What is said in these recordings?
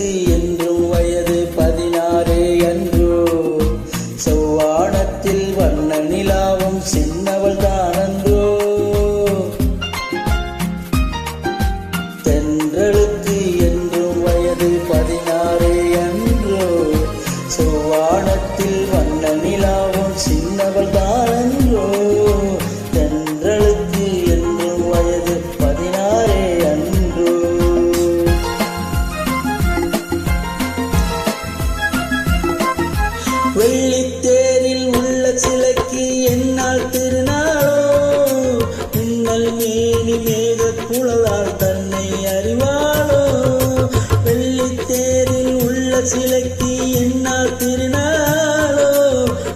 தென்றலுக்கு என்றும் வயது 16 அன்றோ செவ்வானத்தில் வண்ண நிலாவும் சின்னவள் தானன்றோ தென்றலுக்கு என்றும் வயது 16 அன்றோ செவ்வானத்தில் வண்ண நிலாவும் சின்னவள் தானன்றோ தென்றலுக்கு என்றும் வயது 16 அன்றோ வெள்ளித்தேரில் உள்ள சிலைக்கு என்னால் திருநாளோ மின்னல் மேனி மேக குழலால் தன்னை அறிவாளோ வெள்ளித்தேரில் உள்ள சிலைக்கு என்னால் திருநாளோ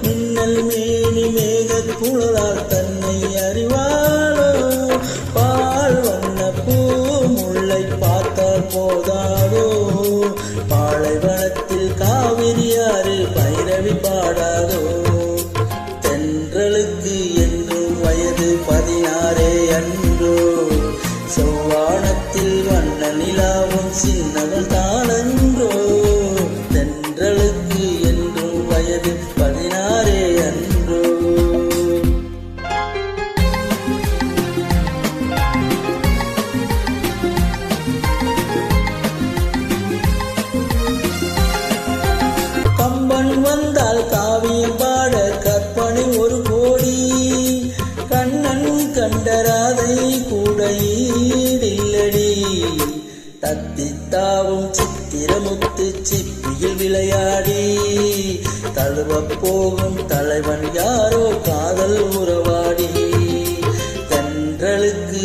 மின்னல் மேனி மேக குழலால் தன்னை அறிவாளோ பால் வண்ண பூ முல்லை பார்த்தால் போதாதோ பாலைவனத்தில் காவிரியாறு பைரவி பாடாதோ தென்றலுக்கு என்றும் வயது 16 அன்றோ செவ்வானத்தில் வண்ண நிலாவும் சின்னவள் தானன்றோ தென்றலுக்கு என்றும் வயது 16 அன்றோ கம்பன் வந்தால் காவியம் பாட கற்பனை ஒரு கோடி கண்ணன் கண்டராதை கூட ஈடில்லடி தத்தித்தாவும் சித்திரமுத்து சிப்பியில் விளையாடி தழுவ போகும் தலைவன் யாரோ காதல் உறவாடி தென்றலுக்கு